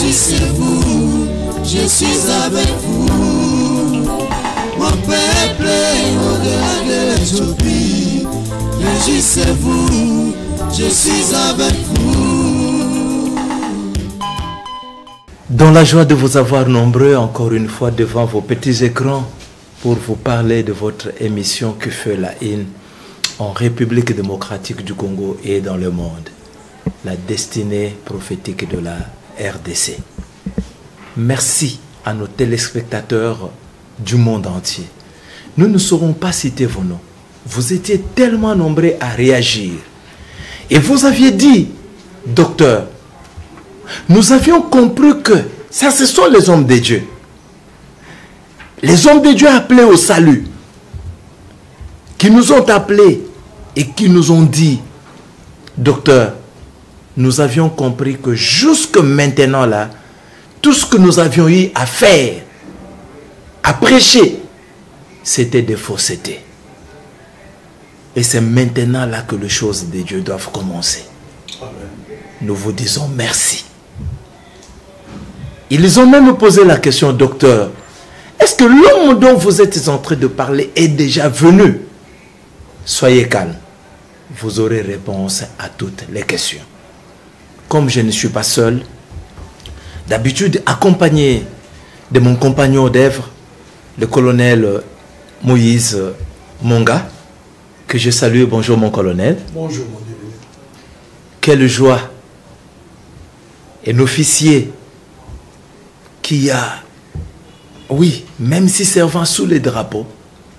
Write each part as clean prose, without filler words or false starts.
Réjouissez-vous, je suis avec vous. Mon peuple au-delà de l'Éthiopie. Réjouissez-vous, je suis avec vous. Dans la joie de vous avoir nombreux encore une fois devant vos petits écrans pour vous parler de votre émission Que fait la Haine en République démocratique du Congo et dans le monde, la destinée prophétique de la RDC. Merci à nos téléspectateurs du monde entier. Nous ne saurons pas citer vos noms. Vous étiez tellement nombreux à réagir. Et vous aviez dit, docteur, nous avions compris que ça, ce sont les hommes de Dieu. Les hommes de Dieu appelés au salut, qui nous ont appelés et qui nous ont dit, docteur, nous avions compris que jusque maintenant là, tout ce que nous avions eu à faire, à prêcher, c'était des faussetés. Et c'est maintenant là que les choses de Dieu doivent commencer. Amen. Nous vous disons merci. Ils ont même posé la question, docteur, est-ce que l'homme dont vous êtes en train de parler est déjà venu? Soyez calme. Vous aurez réponse à toutes les questions. Comme je ne suis pas seul, d'habitude accompagné de mon compagnon d'œuvre, le colonel Moïse Monga, que je salue. Bonjour mon colonel. Bonjour mon Dieu. Quelle joie. Un officier qui a, oui, même si servant sous les drapeaux,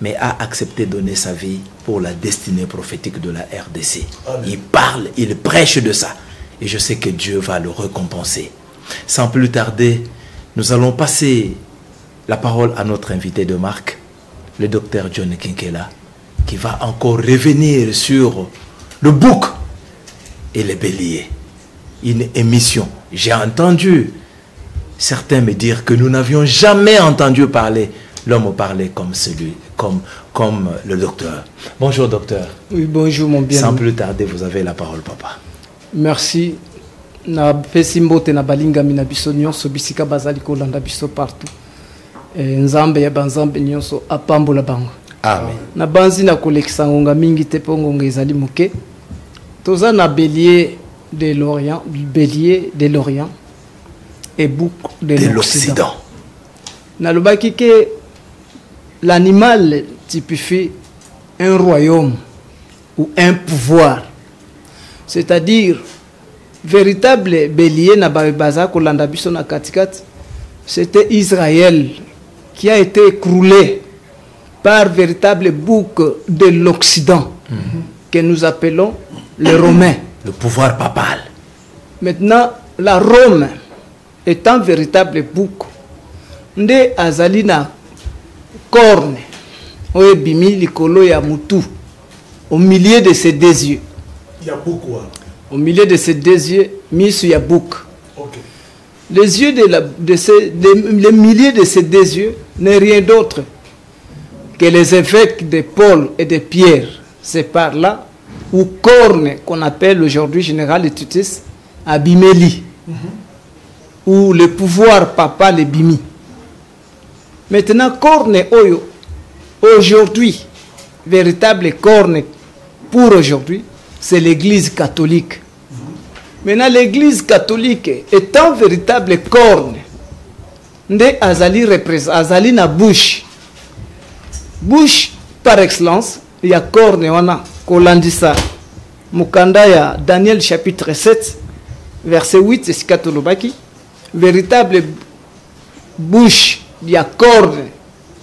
mais a accepté de donner sa vie pour la destinée prophétique de la RDC. Amen. Il parle, il prêche de ça. Et je sais que Dieu va le récompenser. Sans plus tarder, nous allons passer la parole à notre invité de marque, le docteur John Kinkela, qui va encore revenir sur le bouc et les béliers. Une émission. J'ai entendu certains me dire que nous n'avions jamais entendu parler l'homme parler comme celui, comme le docteur. Bonjour docteur. Oui, bonjour mon bien. Sans plus tarder, vous avez la parole, papa. Merci. Na pesimbote na balinga mina biso nyonso bisika bazali kolanda biso partout. Nzambe ya banzambe nyonso apambola bango. Amen. Na banzi na kolekisa ngonga mingi te po ngonga ezali muke. Toza na bélier de l'Orient, et bouc de l'Occident. Na lobaki ke l'animal typifie un royaume ou un pouvoir. C'est-à-dire véritable bélier na baza kolanda biso na katikat, c'était Israël qui a été écroulé par véritable bouc de l'Occident que nous appelons les Romains. Le pouvoir papal. Maintenant, la Rome est un véritable bouc. Nde azalina corne oye bimi likolo ya mutu au milieu de ses deux yeux. Il y a beaucoup. Au milieu de ses deux yeux, misu ya bouc. Okay. Les yeux le milieu de ces deux yeux n'est rien d'autre que les évêques de Paul et de Pierre. C'est par là où corne, qu'on appelle aujourd'hui général Tutis, Abimeli, où le pouvoir papal est bimi. Maintenant, corne oyo, aujourd'hui, véritable corne pour aujourd'hui, c'est l'église catholique. Maintenant, l'église catholique étant véritable corne, nde azali na bouche. Bouche par excellence, il y a corne wana kolandisa. Mukanda ya Daniel chapitre 7, verset 8, Eskatolobaki, véritable bouche, il y a corne,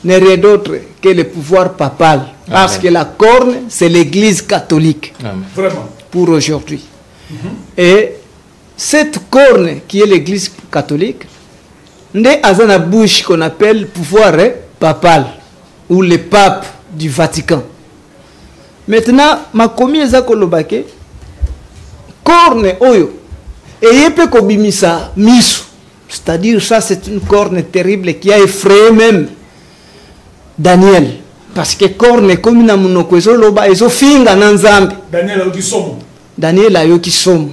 n'est rien d'autre que le pouvoir papal. Amen. Parce que la corne, c'est l'église catholique. Amen. Vraiment. Pour aujourd'hui. Et cette corne qui est l'église catholique, n'est azana bouche qu'on appelle pouvoir papal, ou le pape du Vatican. Maintenant, ma commis ezakolobake, corne oyo, et yepe kobimisa misu. C'est-à-dire, ça, c'est une corne terrible qui a effrayé même Daniel. Parce que corne, comme une amunoko, ils ont finga nanzambe. Daniel a eu somme. Daniel a eu somme.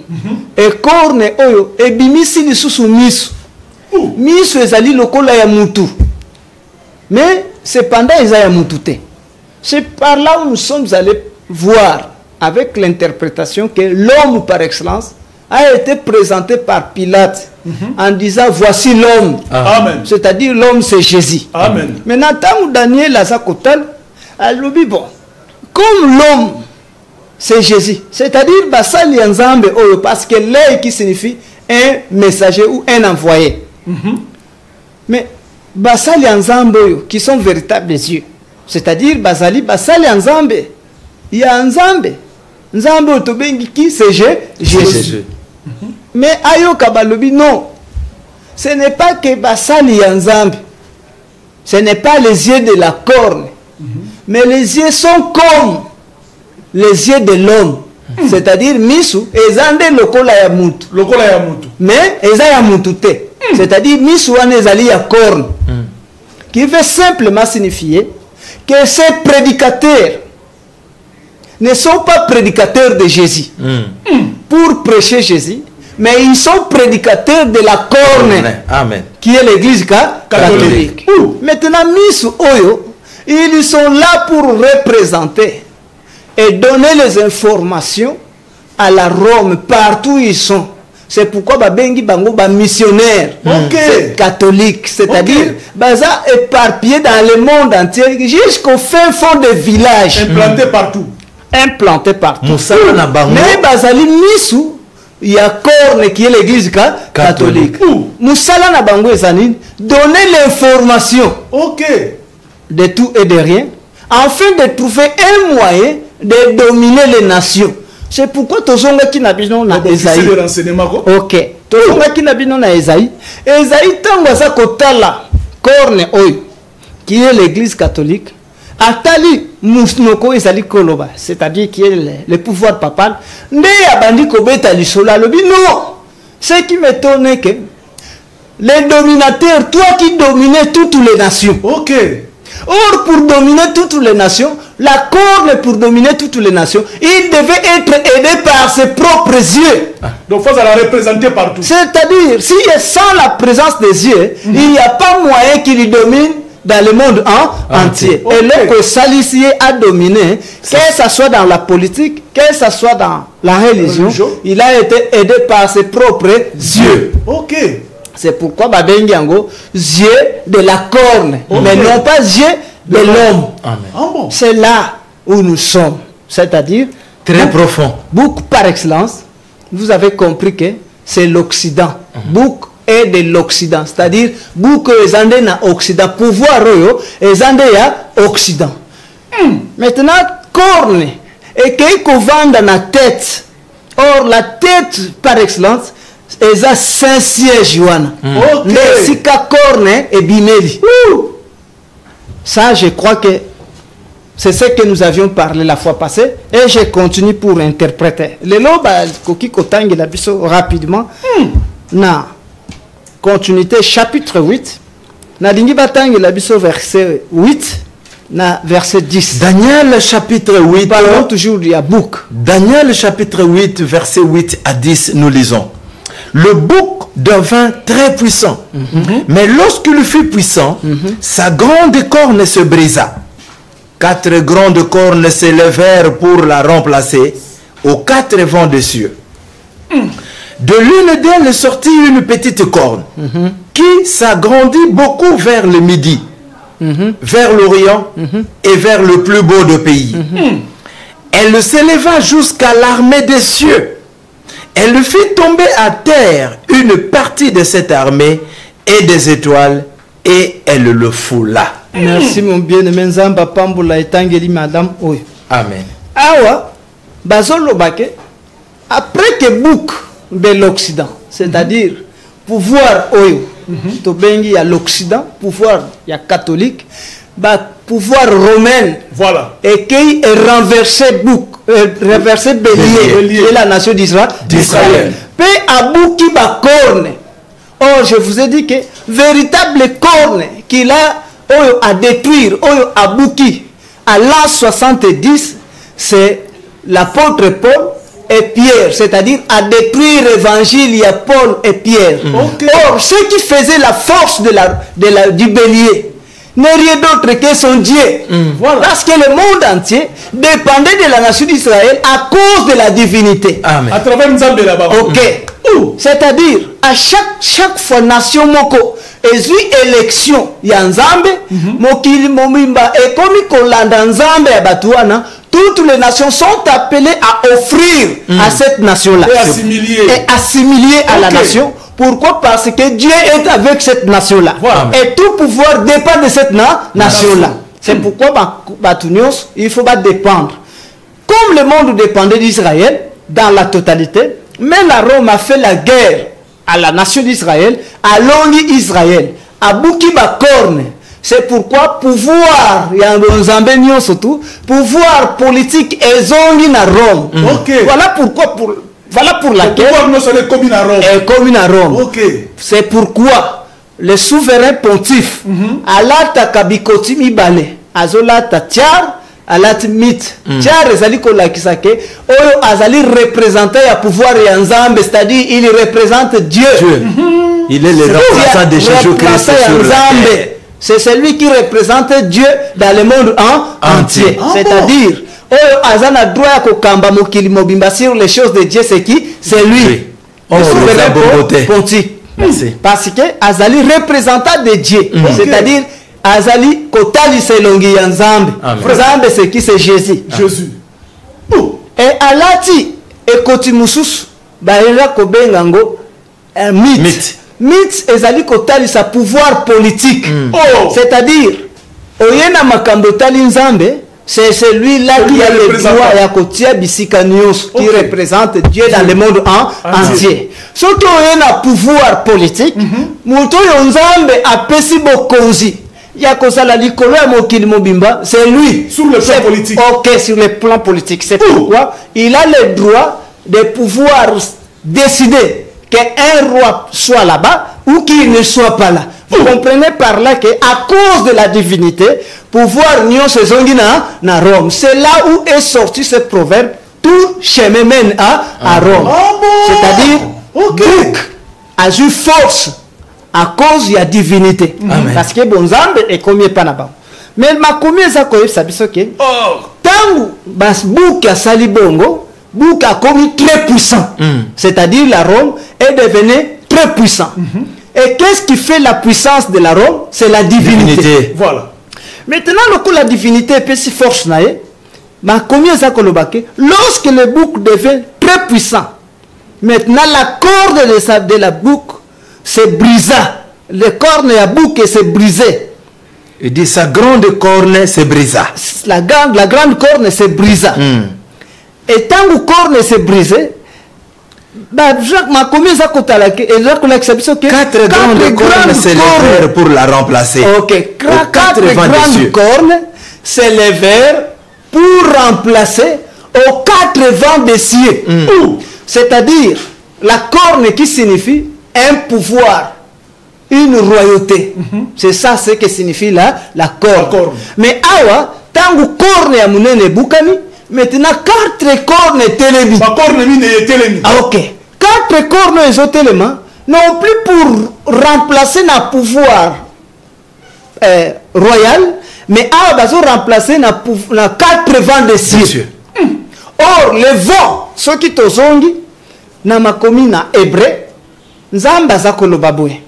Et corne oyo, et bimisi lisusu misu. miso ezali lokola ya mutu mais cependant eza ya mutu te. C'est par là où nous sommes allés voir avec l'interprétation que l'homme par excellence a été présenté par Pilate en disant voici l'homme. Amen. C'est-à-dire l'homme c'est Jésus. Amen. Maintenant, tant que Daniel a sa kotal, elle lui dit bon, comme l'homme c'est Jésus, c'est-à-dire Basali Nzambe parce que l'œil qui signifie un messager ou un envoyé. Mais Basali Nzambe qui sont véritables yeux, c'est-à-dire Basali Nzambe, il y a Nzambe. Nzambe otobengi qui c'est Jésus. Mais ayo kabalobi non, ce n'est pas que Basali Nzambe, ce n'est pas les yeux de la corne, mais les yeux sont comme les yeux de l'homme. C'est-à-dire misu ezande lokola ya mutu. Lokola ya mutu. Mais eza ya mutu te. C'est-à-dire misu wana ezali ya corne. Qui veut simplement signifier que ces prédicateurs ne sont pas prédicateurs de Jésus pour prêcher Jésus, mais ils sont prédicateurs de la corne. Amen. Qui est l'église catholique. Maintenant misu oyo, ils sont là pour représenter et donner les informations à la Rome partout où ils sont. C'est pourquoi babengi bango ba missionnaires catholiques, c'est-à-dire baza éparpillés dans le monde entier jusqu'au fin fond des villages. Implantés partout. Mais bazali misu il y a corne qui est l'église catholique. Moussala na bango ezani donner l'information de tout et de rien afin de trouver un moyen de dominer les nations. C'est pourquoi tozonga ki na bino na Esaïe. OK. Tozonga ki na bino na Esaïe. Esaïe tango za kotala corne oyo qui est l'église catholique. Atali musnoko ezali koloba, c'est-à-dire qui est le pouvoir papal. Nde abandi kobeta lisolo lobi non. Ce qui m'étonne que les dominateurs, toi qui dominais toutes les nations. OK. Or, pour dominer toutes les nations, la corne pour dominer toutes les nations, il devait être aidé par ses propres yeux. Donc, il faut la représenter partout. C'est-à-dire, sans la présence des yeux, il n'y a pas moyen qu'il domine dans le monde entier. Okay. Et là, que Salicier a dominé, que ce soit dans la politique, que ce soit dans la religion, il a été aidé par ses propres yeux. OK. C'est pourquoi Babengiango, yeux de la corne, mais non pas yeux de l'homme. C'est là où nous sommes. C'est-à-dire, très profond. Bouk par excellence, vous avez compris que c'est l'Occident. Bouk est de l'Occident. C'est-à-dire, Bouk est na Occident. Pouvoir est ya Occident. Maintenant, corne, et qu'on vend dans la tête. Or, la tête par excellence, et ça Saint-Siège le sika corne et bimeli. Ça je crois que c'est ce que nous avions parlé la fois passée et je continue pour interpréter le loba koki kotangi la biso rapidement na continuité chapitre 8 na dingi batangi la biso verset 8 na verset 10. Daniel chapitre 8. Parlons toujours du bouc. Daniel chapitre 8 verset 8 à 10 nous lisons. Le bouc devint très puissant, mais lorsqu'il fut puissant, sa grande corne se brisa. 4 grandes cornes s'élevèrent pour la remplacer aux 4 vents des cieux. De l'une d'elles sortit une petite corne qui s'agrandit beaucoup vers le midi, vers l'Orient et vers le plus beau des pays. Elle s'éleva jusqu'à l'armée des cieux. Elle fit tomber à terre une partie de cette armée et des étoiles et elle le foula. Merci mon bien-aimé Nzamba Pamboula etangeli madame oyo. Amen. Awa bazolo bake après que bouk de l'Occident, c'est-à-dire pouvoir oyo to bengi ya l'Occident, pouvoir ya catholique, pouvoir romain, voilà, et qui est renversé bouk, renversé bélier de la nation d'Israël. Pe abouki ba corne. Or je vous ai dit que véritable corne qu'il a à détruire, à Bouki, à l'an 70, c'est l'apôtre Paul et et Pierre, c'est-à-dire à détruire l'évangile, il y a Paul et Pierre. Or, ceux qui faisaient la force du bélier n'est rien d'autre que son Dieu. Voilà. Parce que le monde entier dépendait de la nation d'Israël à cause de la divinité. Amen. À travers Nzambe là-bas. Ok. C'est-à-dire, à chaque fois, nation moko, et élection, il y a Nzambe, mokili momimba, et comme il kolanda Nzambe à Batouana, toutes les nations sont appelées à offrir à cette nation-là. Et assimiler à la nation. Pourquoi? Parce que Dieu est avec cette nation-là. Voilà. Et tout pouvoir dépend de cette nation-là. C'est pourquoi, il faut pas dépendre. Comme le monde dépendait d'Israël, dans la totalité, mais la Rome a fait la guerre à la nation d'Israël, à l'Ongi Israël, à Boukiba Korne. C'est pourquoi pouvoir, il y a un surtout, pouvoir politique et zongi na Rome. Voilà pourquoi, voilà pour laquelle. Le pouvoir commune à Rome. C'est pourquoi le souverain pontife, Alata Kabikoti Mibale, Azolata Tiar, Alat Mit, Tiar Ezali Kolakisake, Oyo Azali représenté à pouvoir et Nzambe, c'est-à-dire il représente Dieu. Il est le représentant de Jésus-Christ sur la terre. C'est celui qui représente Dieu dans le monde entier. C'est-à-dire, Azana droit à Kokamba Mokili Mobimba sur les choses de Dieu, c'est qui? C'est lui. Le souverain pontife. Parce que Azali représentant de Dieu. C'est-à-dire, Azali Kotali Selongi Yanzambe. Nzambe c'est qui? C'est Jésus. Et Alati et Kotimusus, Baïla Kobengango, mythe. Mythe ezali kotali sa pouvoir politique. C'est-à-dire, Oyena Makambo Tali Nzambe, c'est celui-là qui a le droit à Kotia Bisikanios, qui représente Dieu dans le monde entier. Surtout Oyena pouvoir politique, Mouto Nzambe a pesi bokonzi. Yakosala Likolo ya Mokili Mobimba, c'est lui. Sur le plan politique. Ok, sur le plan politique. C'est pourquoi il a le droit de pouvoir décider qu'un roi soit là-bas ou qu'il ne soit pas là. Vous comprenez par là qu'à cause de la divinité, pouvoir nion se zongina na Rome. C'est là où est sorti ce proverbe, tout chemin mène à Rome. C'est-à-dire, Bouc a eu force à cause de la divinité. Parce que Bonzambe est commis pas là-bas. Mais ma commis ça quoi ça biso que tant bas Bouc a sali bongo, Bouc a commis très puissant. C'est-à-dire la Rome est devenue très puissant. Et qu'est-ce qui fait la puissance de la Rome? C'est la divinité. Voilà. Maintenant, le coup la divinité peut si force naé, ma combien ça kolobake, lorsque le bouc devient très puissant, maintenant la corde de la bouc se brisa. Le corne à bouc s'est brisé. Il dit sa grande corne se brisa. La grande corne se brisa. Et tant que corne s'est brisé, Jacques m'a commis ça quand quatre grandes cornes se levèrent pour la remplacer. Ok, quatre grandes cornes se levèrent pour remplacer aux quatre vents des cieux. C'est-à-dire la corne qui signifie un pouvoir, une royauté. C'est ça ce que signifie la corne. Mais awa, tant que corne ya munene bukani, maintenant quatre cornes télémi. Ah ok. Quatre cornes télémi non plus pour remplacer notre pouvoir royal, mais à remplacer na quatre vents des cieux. Or les vents, ceux qui te zongi, na makomi na hébreu, nzamba za kolobaboué.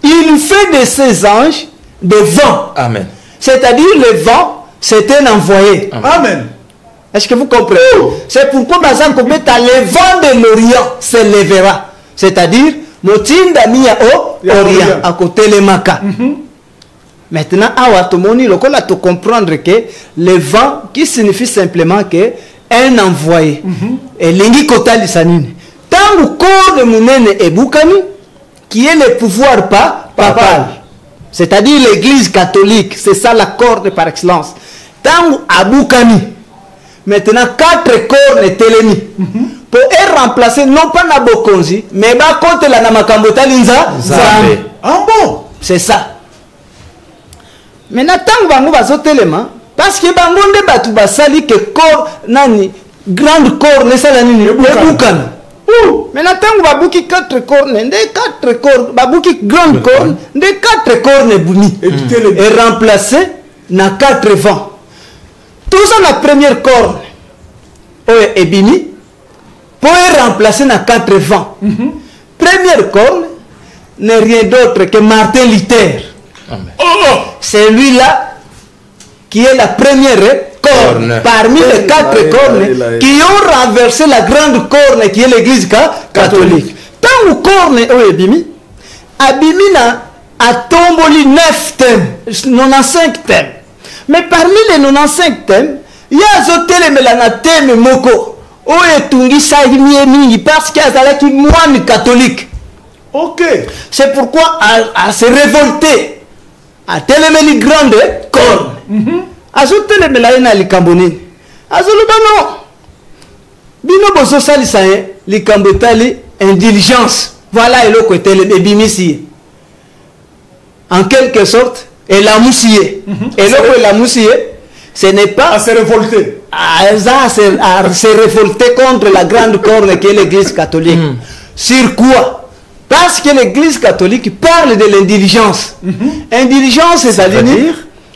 Il fait de ces anges des vents. Amen. C'est-à-dire le vent, c'est un envoyé. Amen. Est-ce que vous comprenez? C'est pourquoi Bazan Kobeta, le vent de l'Orient se lèvera. C'est-à-dire, Motinda Mia au Orient, à côté de Maka. Maintenant, Awatomoni, le col a tout comprendre que le vent, qui signifie simplement que un envoyé. Et Lingi Kota Lissanine. Tant le corps de Mounene et Boukani, qui est le pouvoir papal. C'est-à-dire l'église catholique. C'est ça la corde par excellence. Tant à Boukani. Maintenant, quatre cornes télémi. Pour être remplacé, non pas na Bokonzi, mais ba contre la Namakambota Linza. Ah bon? C'est ça. Maintenant, tant que bango bazo téléma, parce que bango nde batu basali que corps nani grande corne ça la nini Ebukana. maintenant tango babuki 4 cornes nde 4 cornes babuki grande corne nde 4 cornes buni et remplacé na 4 vents tout ça la première corne oyo ebimi pour remplacer na 4 vents première corne n'est rien d'autre que Martin Luther. C'est lui-là qui est la première corne parmi les 4 cornes qui ont renversé la grande corne qui est l'église catholique. Tant que corne est abimi, abimina a tomboli 9 thèmes, 95 thèmes. Mais parmi les 95 thèmes, il y a Zotel Melana thème moko. Oye tungi sa mingi parce qu'il y a qui moine catholique. Ok. C'est pourquoi à se révolter, à téléméli grande corne. À ce téléméli na likamboni. À ce lubano. Bino boso salisaye likambetali indulgence. Voilà et le côté le bimisi. En quelque sorte, et la moussier. Et le la moussier, ce n'est pas à se révolter. À se révolter contre la grande corne qui est l'église catholique. Sur quoi? Parce que l'église catholique parle de l'indulgence. Indulgence, c'est-à-dire,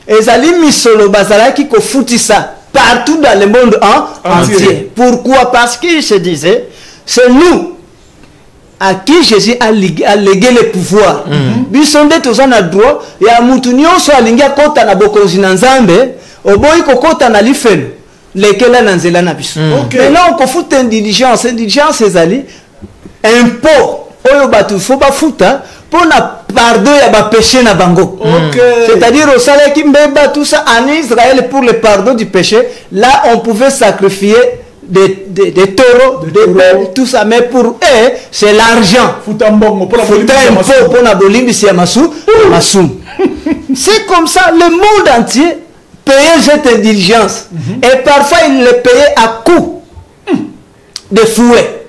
ezali misolo bazala qui foutit ça partout dans le monde entier. Pourquoi? Parce qu'il se disait, c'est nous à qui Jésus a légué le pouvoir. Bisonde tous en a droit, et à Moutounion soit linga kota na bokonzi na nzambe, oboyi kokota na lifelo, lekela na nzela na biso. Maintenant, on fout indulgence, indulgence ezali impôt. Oyo batu faut pas fouta pour na pardon ya ba péché na bango. C'est-à-dire au salaire qui mbeba tout ça en Israël pour le pardon du péché, là on pouvait sacrifier des taureaux, des bêtes, tout ça, mais pour eux c'est l'argent. Fouta mbongo pour la bolimbi si amasu. C'est comme ça le monde entier payait cette indulgence et parfois il le payait à coup de fouet.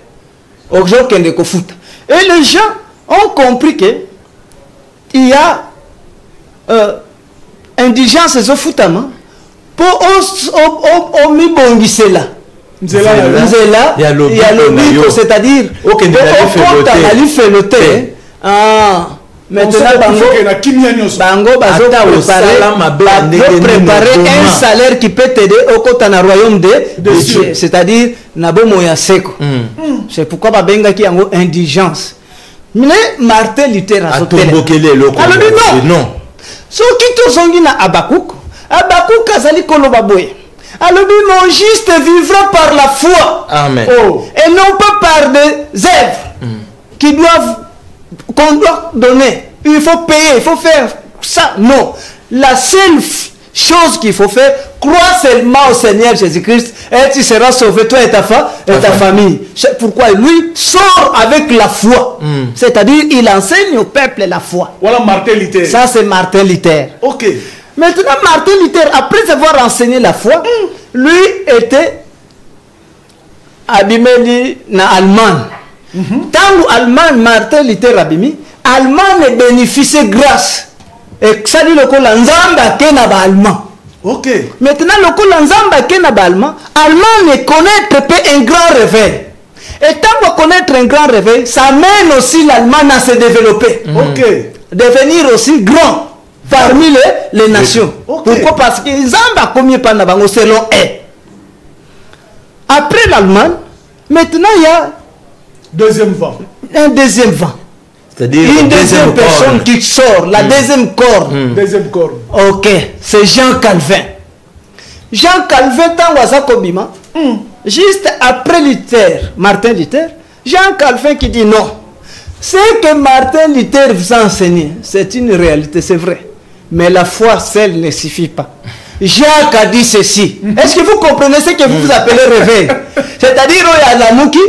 Aujourd'hui qu'il est fout. Et les gens ont compris que il y a indulgence et foutama pour on mi bongise là. Il y a le c'est-à-dire au compte à lui faire le thé. Maintenant bango bazo préparer un salaire qui peut t'aider au côté na royaume de Dieu, c'est-à-dire nabo moya seko. C'est pourquoi babenga ki yango indigence. Mais Martin Luther a sauté. Alors non. So qui to zongi na Habakkuk azali koloba boye. Alors mon juste vivra par la foi. Amen. Et non pas par des œuvres qui doivent qu'on doit donner. Il faut payer, il faut faire ça. Non. La seule chose qu'il faut faire, crois seulement au Seigneur Jésus-Christ et tu seras sauvé, toi et ta famille. C'est pourquoi lui sort avec la foi. C'est-à-dire, il enseigne au peuple la foi. Voilà Martin Luther. Ça, c'est Martin Luther. Ok. Maintenant, Martin Luther, après avoir enseigné la foi, lui était abimé en Allemagne. Tant Allemagne, Martin Luther abimi, Allemagne bénéficiait grâce. Et ça dit le Kolanzamba Kenaba allemand. Ok. Maintenant, le Kolanzamba Kenaba allemand, Allemagne connaître peut un grand réveil. Et tant qu'on connaître un grand réveil, ça mène aussi l'Allemagne à se développer. Ok. Devenir aussi grand parmi les nations. Pourquoi? Parce que Zamba combien de selon eux. Après l'Allemagne, maintenant il y a un deuxième vent. C'est-à-dire une deuxième personne qui sort, la deuxième corne. Deuxième corne. Ok, c'est Jean Calvin. Jean Calvin, juste après Luther, Martin Luther, Jean Calvin qui dit non. Ce que Martin Luther vous a enseigné, c'est une réalité, c'est vrai. Mais la foi seule ne suffit pas. Jacques a dit ceci. Est-ce que vous comprenez ce que vous appelez réveil? C'est-à-dire, il y a la mouki.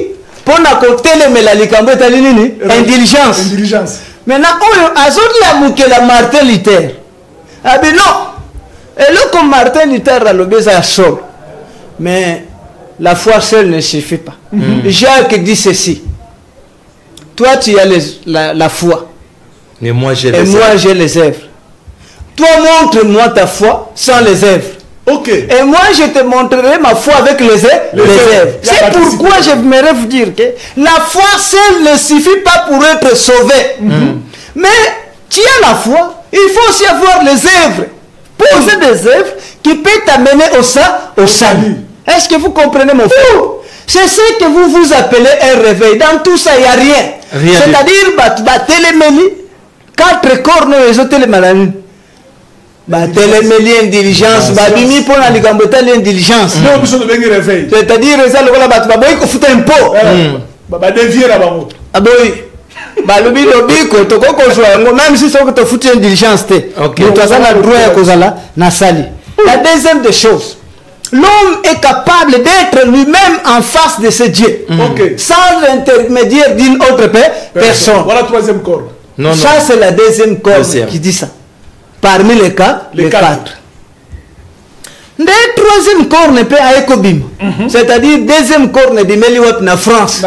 Pour na côté le melalikambo etalini indulgence. Maintenant on a zone la mouke la Martin Luther. Ah ben non. Et là comme Martin Luther a le besoin seul. Mais la foi seule ne suffit pas. Jacques dit ceci. Toi tu as la foi. Et moi j'ai les œuvres. Toi montre-moi ta foi sans les œuvres. Ok. Et moi, je te montrerai ma foi avec les œuvres. C'est pourquoi j'aimerais vous dire que la foi seule ne suffit pas pour être sauvé. Mais tu as la foi, il faut aussi avoir les œuvres. Poser des œuvres qui peuvent t'amener au salut. Est-ce que vous comprenez mon frère? C'est ce que vous appelez un réveil. Dans tout ça, il n'y a rien. C'est-à-dire, télémélie, 4 cornes, les autres télémalanies. Télémélie, intelligence, bimi pour la ligambotale, intelligence. C'est-à-dire, ça, le voilà, il faut foutre un pot. Même si c'est que tu fous une diligence, la deuxième des choses, l'homme est capable d'être lui-même en face de ce Dieu, sans l'intermédiaire d'une autre personne. Voilà la troisième corde. Ça, c'est la deuxième corde qui dit ça. Parmi les quatre. Le troisième corne peut être c'est-à-dire deuxième corne de Meliwap na France.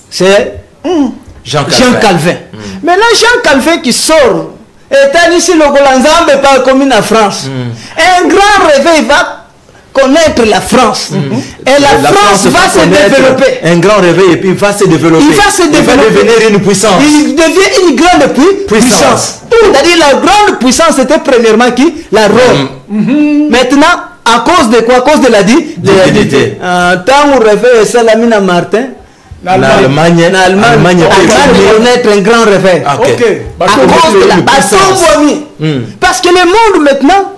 C'est Jean Calvin. Maintenant, Jean Calvin qui sort, étant ici le Golanzambe par commune en France. Un grand réveil va connaître la France. Et la France va se développer. Un grand réveil et puis il va se développer. Il va se développer. Il va devenir une puissance. Il devient une grande puissance. C'est-à-dire la grande puissance c'était premièrement qui? La Rome. Maintenant, à cause de quoi? À cause de la divinité. Tant où réveil c'est la mine à Martin. L'Allemagne connaître un grand réveil. À cause de la bâton. Parce que le monde maintenant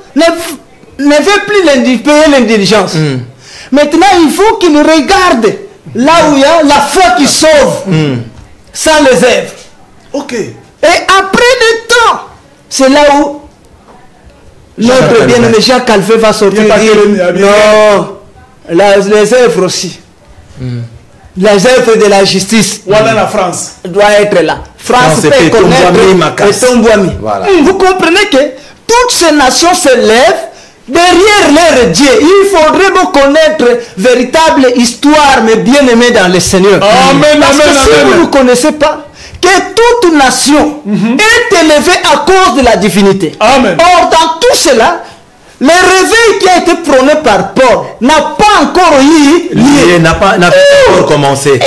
ne veut plus payer l'intelligence. Maintenant, il faut qu'il regarde là où il y a la foi qui sauve sans les œuvres. Et après le temps, c'est là où notre bien-aimé Jean Calvin va sortir et dire non, les œuvres aussi. Les œuvres de la justice. Voilà la France. Doit être là. France peut connaître. Voilà. Vous comprenez que toutes ces nations se lèvent derrière leur Dieu. Il faudrait vous connaître véritable histoire, mais bien aimé dans le Seigneur. Parce que si vous ne connaissez pas que toute nation est élevée à cause de la divinité. Amen. Or, dans tout cela, le réveil qui a été prôné par Paul n'a pas encore n'a pas encore commencé.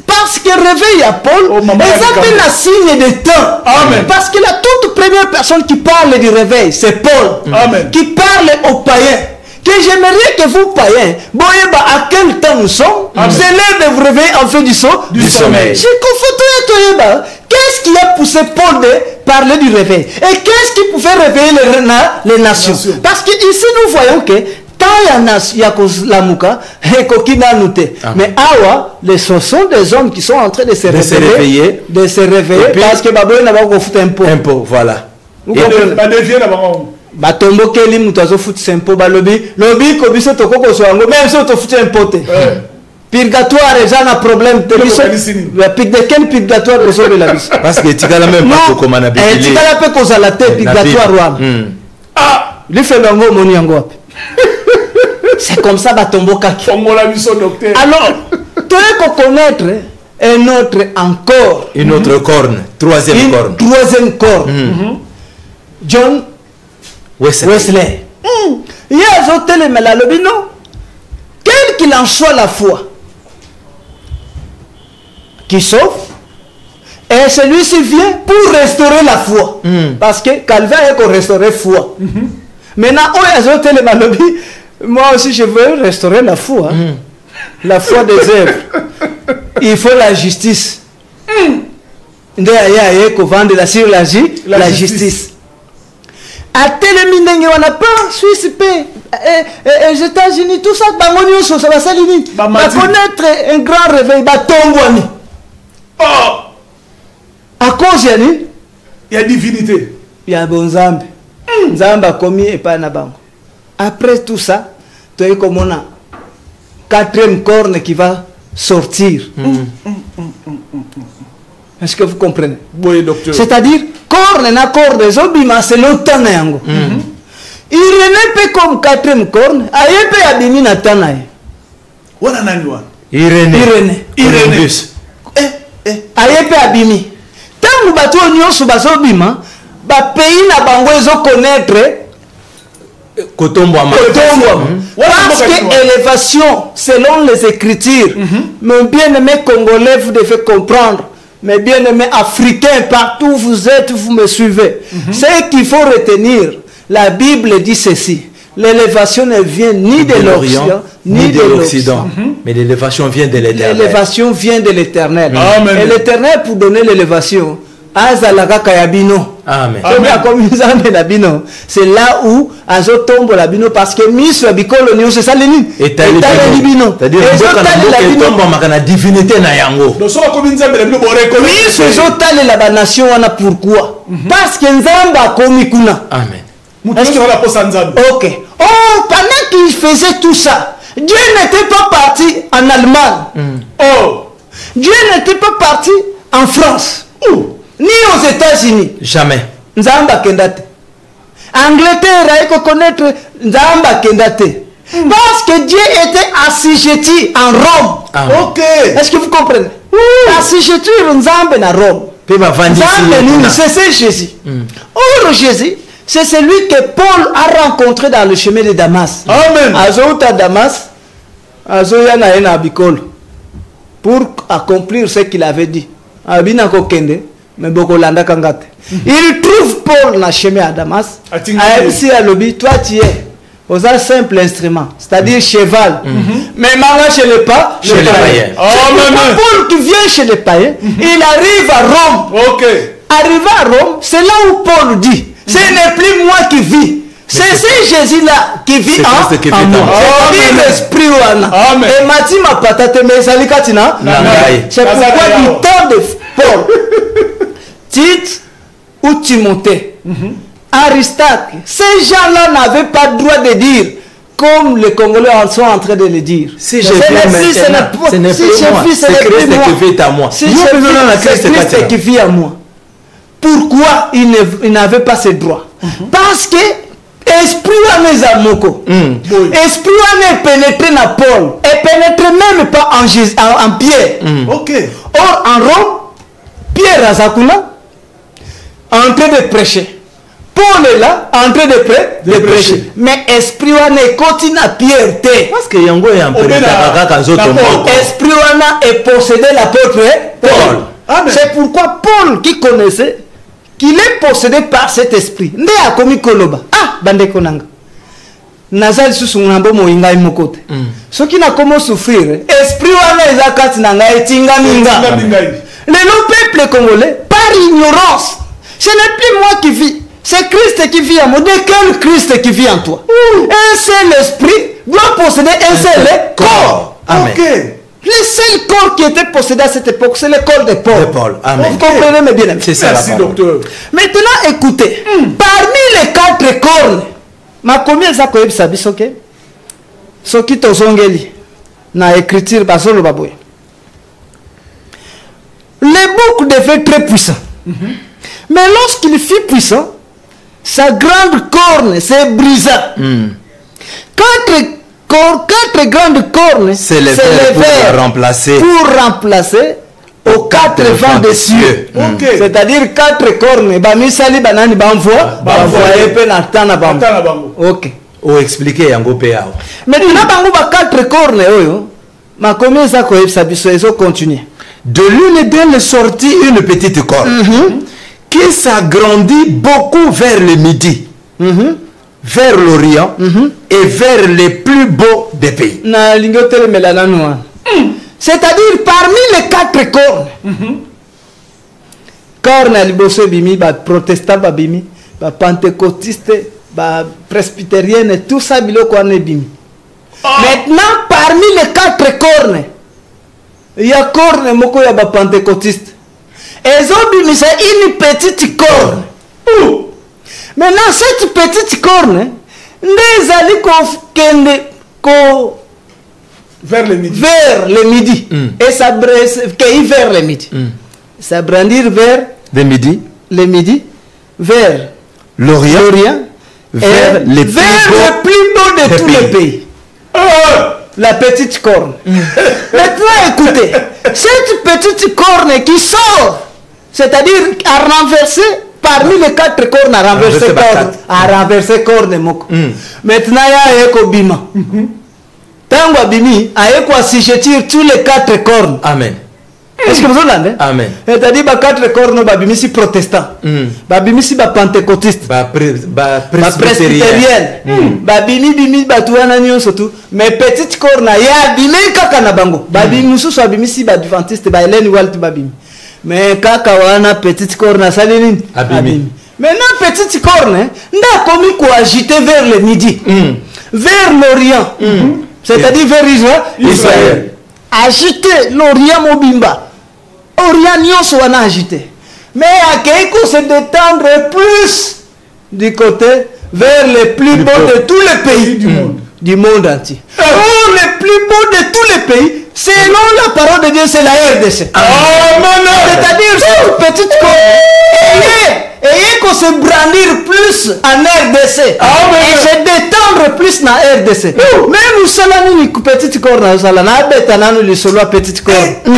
Parce que réveil à Paul, ça fait un signe de temps. Amen. Parce que la toute première personne qui parle du réveil, c'est Paul. Amen. Qui parle aux païens. Que j'aimerais que vous, païens, à quel temps nous sommes, c'est l'heure de vous réveiller en fait du sommeil. Qu'est-ce qui a poussé Paul de parler du réveil? Et qu'est-ce qui pouvait réveiller les nations? Parce que ici nous voyons que il y a la mouka et kokina nouté. Mais awa, ce sont des hommes qui sont en train de se réveiller. Parce que Babou n'a pas foutu un pot. Voilà. Vous comprenez? Batombo keli mutazo fout sempo balobi lobi ko biso to koko so ngo même so to fout un pote purgatoire déjà na problème te biso la pic de quel purgatoire beso de la biso parce que tikala même pas ko mana bibili tikala pe ko la tête purgatoire wa lui fait longo moni yango c'est comme ça batombo kaki fongola biso docteur. Alors tu veux connaître un autre encore une autre corne troisième corne John Wesley. Il y a un tel mais la lobby non. Quel qu'il en soit la foi qui sauve, et celui-ci vient pour restaurer la foi. Parce que Calvin est pour restaurer la foi. Maintenant, il y a un tel mais lobby. Moi aussi je veux restaurer la foi. La foi des œuvres. Il faut la justice. Il y a vendre la justice. À Télémine, on n'a pas Suisse, les États-Unis, tout ça, ça va s'aligner. Va connaître un grand réveil, va tomber. À cause il y a divinité. Il y a bon Zambe. Zambe a commis et pas Nabango. Après tout ça, tu as comme on a quatrième corne qui va sortir. Est-ce que vous comprenez? Oui, docteur. C'est-à-dire, corne na corne, zobima, c'est longtemps. Il renaît comme quatrième corne, aïe peut abîmer na tanaï. Voilà Naniwa. Irénée. Aïe peut abîmer. Tant que bateau nyon sous bazobima, ba pays na bango ils ont connaître Kotombouama. Parce que élévation, selon les Écritures, mon bien-aimé Congolais, vous devez comprendre, mes bien-aimés Africains, partout où vous êtes, vous me suivez. Ce qu'il faut retenir, la Bible dit ceci. L'élévation ne vient ni de l'Orient, ni de l'Occident. Mais l'élévation vient de l'Éternel. L'élévation vient de l'Éternel. Amen. Et l'Éternel, pour donner l'élévation, Amen. c'est là où Azo tombe la bino parce que Miss Bikolo ni c'est ça le ni. Et t'as les bino. C'est-à-dire que tombe makana divinité na yango. Donc soit comme Nzambe le bino Miss Zotale la nation wana pourquoi? Parce que Nzamba komi kuna. Amen. Est-ce que la poste Nzambe? OK. Oh, pendant qu'il faisait tout ça, Dieu n'était pas parti en Allemagne. Oh, Dieu n'était pas parti en France. Ni aux États-Unis. Jamais. Nzamba kendate. Angleterre a connaître Nzamba kendate. Parce que Dieu était assujetti en Rome. Amen. ok. Est-ce que vous comprenez? Assujetti Nzamba na Rome. Nzamba c'est Jésus. Or Jésus, c'est celui que Paul a rencontré dans le chemin de Damas. Amen. Azouta Damas, Azoyana ena Bikol, pour accomplir ce qu'il avait dit. Abina kokende. Mais beaucoup landa kangate. Il trouve Paul na chemin à Damas. Aïbsi à lobby, toi tu es aux un simple instrument, c'est-à-dire cheval. Mais Mara chez les pas, chez les païens. Paul qui vient chez les païens, il arrive à Rome. Ok. Arrivé à Rome, c'est là où Paul dit, ce n'est plus moi qui vis. C'est ce Jésus-là qui vit en moi. C'est l'esprit ouana. Et Mati ma patate mais salikatina. C'est pourquoi du temps de Paul, Tite ou Timothée, Aristarque, ces gens-là n'avaient pas le droit de dire, comme les Congolais sont en train de le dire. Si je vis maintenant, ce n'est plus moi, c'est Christ qui vit à moi. Si c'est Christ qui vit à moi. Pourquoi il n'avait pas ce droit? Parce que esprit les amoko, esprit est pénétré dans Paul et pénétré même pas en Pierre. Ok. Or en Rome, Pierre Azakuna en train de prêcher. Paul est là en train de prêcher. Mais esprit est continue à Pierre. Parce que Yango est un peu esprit est possédé l'apôtre Paul. C'est pourquoi Paul qui connaissait qu'il est possédé par cet esprit. Nde a komi koloba. Ah, bande konanga. Nazal susungambo moinga imokote. Ce qui n'a comment souffrir. Esprit wana ezakati nanga etinga minga. Le peuple congolais, par ignorance, ce n'est plus moi qui vis. C'est Christ qui vit en moi. De quel Christ qui vit en toi? Un seul esprit doit posséder un seul corps. Amen. Ok. Le seul corps qui était possédé à cette époque, c'est le corps de Paul. Amen. Vous comprenez mes bien-aimés? C'est ça. Merci, docteur. Maintenant, écoutez. Parmi les 4 cornes, ma combien ça koyeb sabi ok? Soki tozongeli na écriture basolo baboy. Le bouc devait très puissant. Mais lorsqu'il fut puissant, sa grande corne s'est brisa. 4 grandes cornes c'est le pour remplacer aux 4 vents des cieux. C'est-à-dire 4 cornes. Bamisali banani banvoie pe na tana bango. OK. Ou expliquer yango PA. Maintenant bango ba 4 cornes oyo. Ma combien ça ko yebsa biso ezo continuer. De l'une d'elles sortit une petite corne qui s'agrandit beaucoup vers le midi. Vers l'Orient et vers les plus beaux des pays. C'est-à-dire parmi les 4 cornes. Corne à l'Ibosso Bimi, protestant Bimi, pentecôtiste, presbytérienne, tout ça, Bimi. Maintenant, parmi les 4 cornes, il y a corne, moko ya pentecôtiste. Et Zobimi, c'est une petite corne. Maintenant, cette petite corne, vers le midi. Vers le midi. Et ça vers le midi. Ça brandir vers le midi. Le midi. Vers l'Orient. Vers les plus beaux de tous les pays. La petite corne. Maintenant, écoutez. Cette petite corne qui sort, c'est-à-dire à renverser Parmi les 4 cornes, à renverser corne. À renverser corne, moko. Maintenant, il y a un bima. Tango abimi, il y a assujettir tous les 4 cornes. Amen. Est-ce que vous entendez? Amen. C'est-à-dire, 4 cornes, babimi si protestant. Babimi si pentecôtiste. Presbytérien. Babimi bimi batuana nyon surtout. Mais petite corne, il y a bimi kaka na bango. Babimi mususu abimi si badventiste, ba Hélène Walt babimi. Mais kaka wana petite corne salini abimi. Maintenant petite corne, n'a commis quoi agiter vers le midi, vers l'Orient, c'est-à-dire vers Israël. Agiter l'Orient mobimba, Orient nyonso wana agiter. Mais à Keiko se détendre plus du côté vers les plus beaux de tous les pays du monde entier. Or les plus beaux de tous les pays. Selon la parole de Dieu, c'est la RDC. C'est-à-dire, cette petite ayez qu'on se brandir plus en RDC. Et se détendre plus dans RDC. Même nous sommes une petite corne. Nous sommes une petite corne. Oh,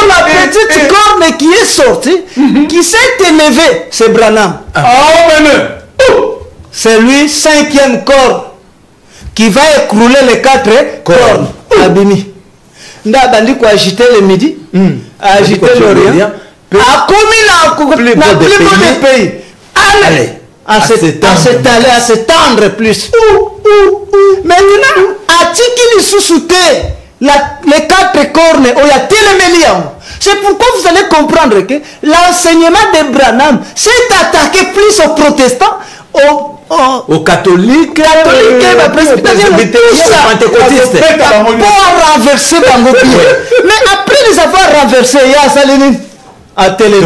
la petite corne qui est sortie, qui s'est élevée, c'est Branham. C'est lui, 5e corne, qui va écrouler les 4 cornes. Abimi. Nda bandi ko agiter le midi, agiter l'Orient, a commis la plus beau des pays. Allez, à s'étendre plus. Maintenant, à Tikili sous-souté, les 4 cornes, il y a téléméliam. C'est pourquoi vous allez comprendre que l'enseignement de Branham s'est attaqué plus aux protestants, aux catholiques, pentecôtistes, pour renverser Bango. Mais après les avoir renversés, il y a Saline à télé.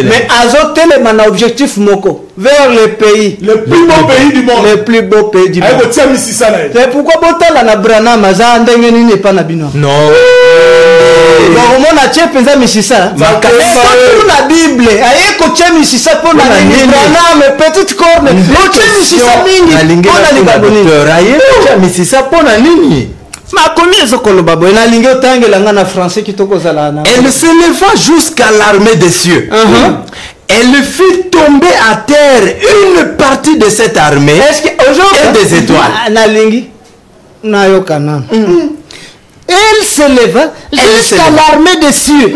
Mais Azote a un objectif moko vers le pays, le plus beau pays du monde. Le plus beau pays du monde. C'est pourquoi Botala na Branham Maza Ndengeni n'est pas Nabino. Non. On a tché pesa misisa. Pour la Bible, aye ko tché misisa pour la Branham petite corne. Ko tché misisa mingi. Pour la Libaboni. Aye ko tché misisa pour la nini. Ma combien est-ce qu'on le babo? Il a lingué autant que l'angana français qui toko zalana. Elle s'éleva jusqu'à l'armée des cieux. Elle fit tomber à terre une partie de cette armée. Est-ce que aujourd'hui et des étoiles. Na lingi na yokana. Elle s'éleva jusqu'à l'armée des cieux.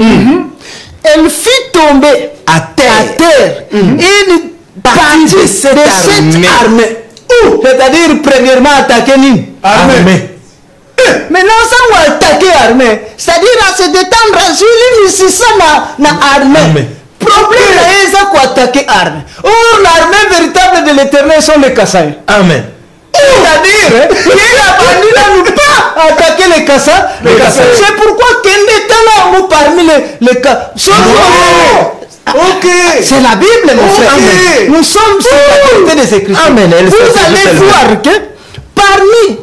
Elle fit tomber à terre une partie de cette armée. C'est-à-dire premièrement attaquer une armée. Maintenant, ça va attaquer l'armée. C'est-à-dire à se détendre sur l'armée. Problème, c'est ça qu'on attaquer l'armée. Or, l'armée véritable de l'éternel sont les Kassaïs. Amen. C'est-à-dire que la bandit n'a pas attaqué les Kassaïs. C'est pourquoi qu'elle est là parmi les Kassaïs. Ok. C'est la Bible, mon frère. Nous sommes sur la vérité des Écritures. Amen. Vous allez voir que parmi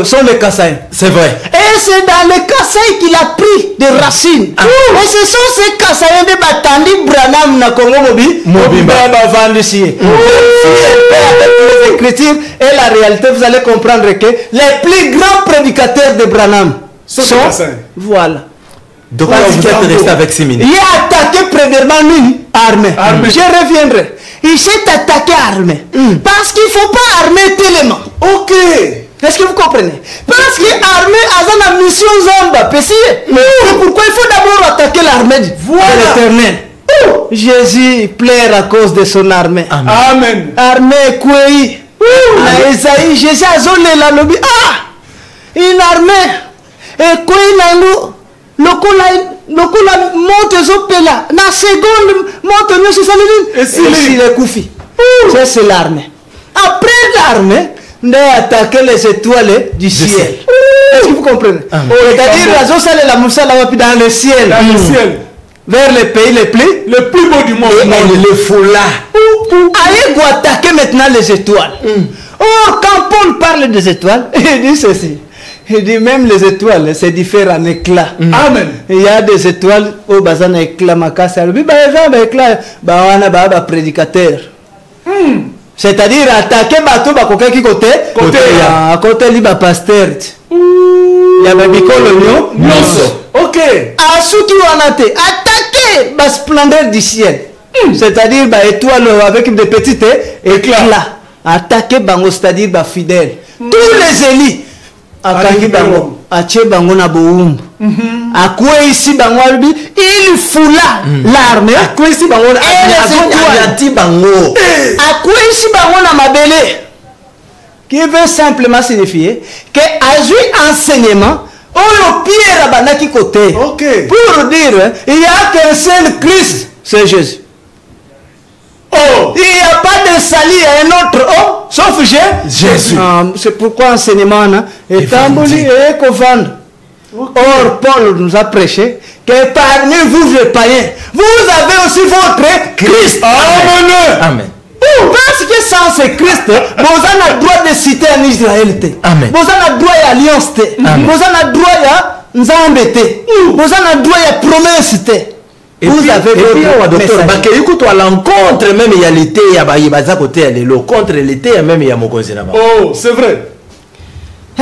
sont les Kassaïs. C'est vrai. Et c'est dans les Kassaïs qu'il a pris des racines. Et ce sont ces Kassaïs de Batandi Branham na Congo Mobimba Vandisi. Les Écritures et la réalité, vous allez comprendre que les plus grands prédicateurs de Branham sont voilà. Donc vous êtes resté avec 6 minutes. Il a attaqué premièrement une armée. Je reviendrai. Il s'est attaqué à l'armée. Parce qu'il ne faut pas armer tellement. Ok. Est-ce que vous comprenez? Parce que l'armée a une mission Zamba. C'est pourquoi il faut d'abord attaquer l'armée de l'éternel. Jésus pleure à cause de son armée. Amen. Armée Kouei. Esaïe, Jésus a zoné la lobby. Une armée. Et Kouei Nango. Lokola monte zopela na seconde monte nous c'est ça et le koufi. Ça c'est l'armée. Après l'armée, on a attaqué les étoiles du ciel. Est-ce que vous comprenez? C'est-à-dire la zone la moussa là dans le ciel. Dans le ciel. Vers les pays les plus beaux du monde. Le foula. Allez vous attaquer maintenant les étoiles. Or quand Paul parle des étoiles, il dit ceci. Il dit même les étoiles, c'est différent en éclat. Amen. Il y a des étoiles au bazan éclat makasa. Il y a éclat, bah prédicateur. C'est-à-dire attaquer bateau bah côté qui côté à côté liba pasteur. Il y a baby colonio. Ok. À ceux qui ont attaqué la splendeur du ciel. C'est-à-dire, bah, étoile avec des petites éclats. Attaquer bango, c'est-à-dire, bah, fidèle. Tous les élis. Akangi bango. Ache bango na boum. Akoué ici bango albi. Il foula l'armée. Akoué ici bango na bango. Akoué ici bango na mabele. Qui veut simplement signifier que à enseignement. Oh, Pierre Abanaki côté. Ok. Pour dire, il n'y a qu'un seul Christ, c'est Jésus. Oh. Il n'y a pas de salut à un autre homme, sauf Jésus. C'est pourquoi enseignement est amboli et covand. Or, Paul nous a prêché que parmi vous, les païens, vous avez aussi votre Christ. Amen. Amen. Parce que sans ce Christ, vous avez le droit de citer en Israël. Amen. Vous avez le droit à alliance. Vous avez le droit à Nzambe. Vous avez le droit à promesse. Vous avez votre docteur Bakayou to à l'encontre même il y a l'été il y a baza côté elle le contre l'été même il y a Mokonzi là-bas. Oh, c'est vrai.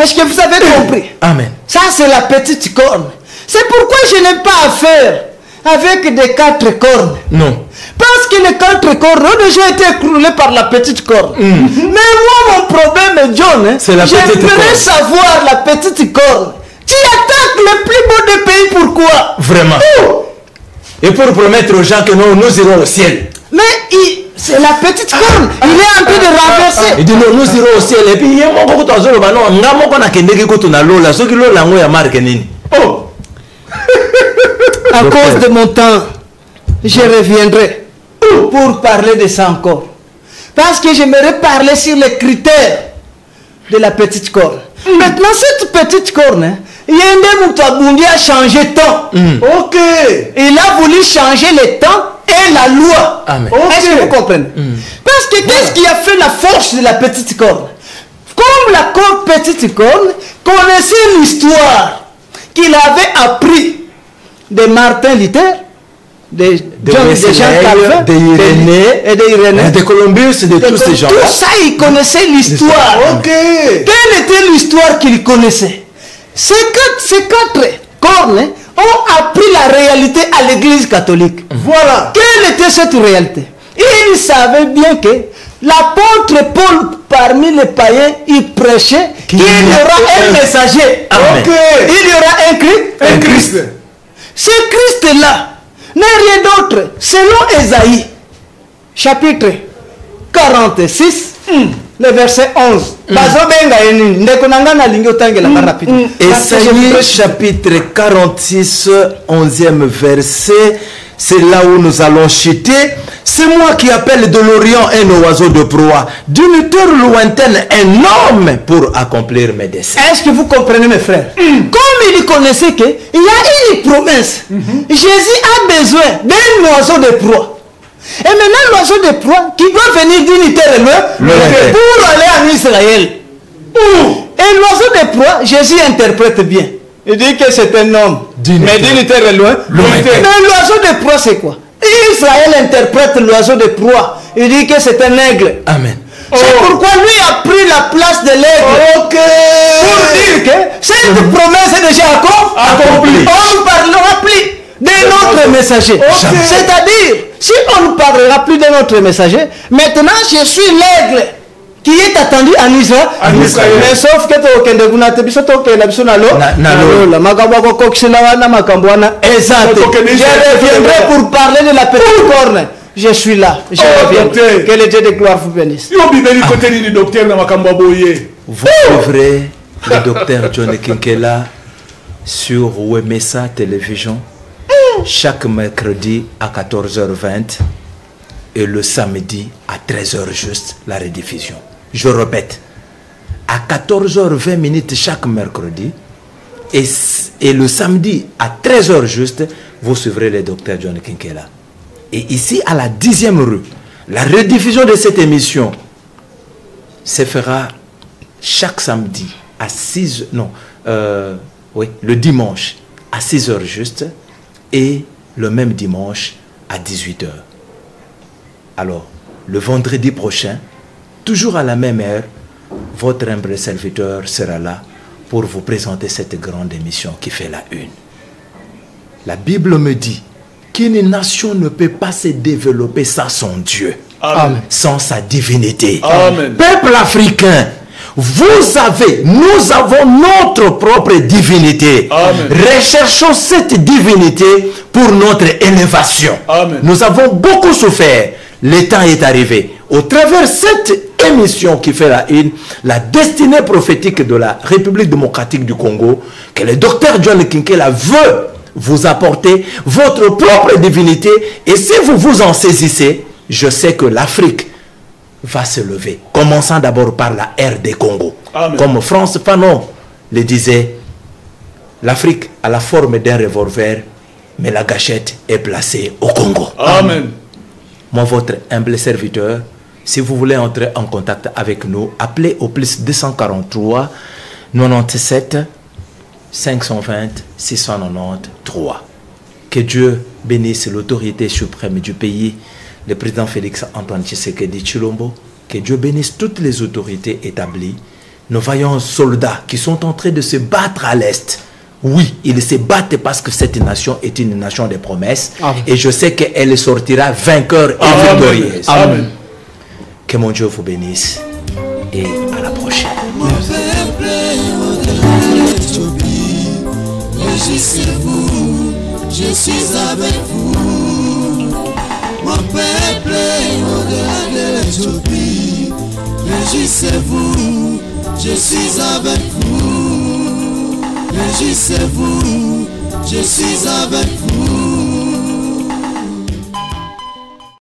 Est-ce que vous avez compris? Amen. Ça c'est la petite corne. C'est pourquoi je n'ai pas affaire avec des 4 cornes. Non. Parce que les 4 cornes ont déjà été écroulées par la petite corne. Mais moi, mon problème, John, j'aimerais savoir la petite corne. Tu attaques le plus beau des pays, pourquoi? Vraiment. Et pour promettre aux gens que nous irons au ciel. Mais c'est la petite corne. Il est en train de renverser. Il dit non, nous irons au ciel. Et puis il y a mon beaucoup de choses. Non, n'a mon qu'on a qu'un qui na lola. Ce qui lola ngoya marque nini. Oh. À cause de mon temps, je reviendrai pour parler de ça encore. Parce que j'aimerais parler sur les critères de la petite corne. Maintenant, cette petite corne, Yende Moutabundi a changé de temps. Ok. Il a voulu changer le temps et la loi. Amen. Est-ce que vous comprenez? Parce que qu'est-ce qui a fait la force de la petite corne? Comme la petite corne connaissait l'histoire qu'il avait appris de Martin Luther, de Jean Calvin, de Columbus, de tous ces gens-là. Tout ça, il connaissait l'histoire. Ok. Quelle était l'histoire qu'il connaissait? Ces 4 cornes ont appris la réalité à l'église catholique. Voilà. Quelle était cette réalité? Il savait bien que l'apôtre Paul, parmi les païens, il prêchait qu'il y aura un messager. Ok. Il y aura un Christ. Ce Christ-là n'est rien d'autre, selon Ésaïe, chapitre 46, le verset 11. Ésaïe chapitre 46, 11e verset. C'est là où nous allons chuter. C'est moi qui appelle de l'Orient un oiseau de proie, d'une terre lointaine un homme pour accomplir mes desseins. Est-ce que vous comprenez, mes frères? Comme il connaissait qu'il y a une promesse, Jésus a besoin d'un oiseau de proie. Et maintenant, l'oiseau de proie qui doit venir d'une terre lointaine pour aller en Israël. Et l'oiseau de proie, Jésus interprète bien. Il dit que c'est un homme, mais d'une terre lointaine. Mais l'oiseau de proie, c'est quoi? Israël interprète l'oiseau de proie. Il dit que c'est un aigle. Amen. C'est pourquoi lui a pris la place de l'aigle. Ok. Pour dire que cette promesse est déjà accomplie. On ne parlera plus de notre messager. C'est-à-dire, si on ne parlera plus de notre messager, maintenant je suis l'aigle qui est attendu en Israël. Mais sauf que je reviendrai pour parler de la petite corne. Je suis là. Je reviendrai. Que le Dieu de gloire vous bénisse. Vous trouverez le docteur John Kinkela sur Wemesa Télévision chaque mercredi à 14h20 et le samedi à 13h juste la rediffusion. Je répète, à 14h20 chaque mercredi et le samedi à 13h juste, vous suivrez le docteur John Kinkela. Et ici à la 10e rue, la rediffusion de cette émission se fera chaque samedi à 6h, le dimanche à 6h juste et le même dimanche à 18h. Alors, le vendredi prochain, toujours à la même heure, votre humble serviteur sera là pour vous présenter cette grande émission qui fait la une. La Bible me dit qu'une nation ne peut pas se développer sans son Dieu, Amen. sans sa divinité. Amen. Peuple africain, nous avons notre propre divinité. Amen. Recherchons cette divinité pour notre élévation. Amen. Nous avons beaucoup souffert. Le temps est arrivé. Au travers de cette émission qui fait la une, la destinée prophétique de la République démocratique du Congo, que le docteur John Kinkela veut vous apporter votre propre divinité. Et si vous vous en saisissez, je sais que l'Afrique va se lever. Commençons d'abord par la RD Congo. Amen. Comme France Fanon le disait, l'Afrique a la forme d'un revolver, mais la gâchette est placée au Congo. Amen. Moi, votre humble serviteur, si vous voulez entrer en contact avec nous, appelez au plus 243 97 520 693. Que Dieu bénisse l'autorité suprême du pays, le président Félix Antoine Tshisekedi Tshilombo. Que Dieu bénisse toutes les autorités établies. Nos vaillants soldats qui sont en train de se battre à l'Est. Oui, ils se battent parce que cette nation est une nation de promesses. Amen. Et je sais qu'elle sortira vainqueur et Amen. victorieuse. Amen. Que mon Dieu vous bénisse. Et à la prochaine. Mon peuple au-delà de l'Éthiopie, réjouissez-vous, je suis avec vous. Mon peuple au-delà de l'Éthiopie, réjouissez-vous, je suis avec vous. Réjouissez-vous, je suis avec vous.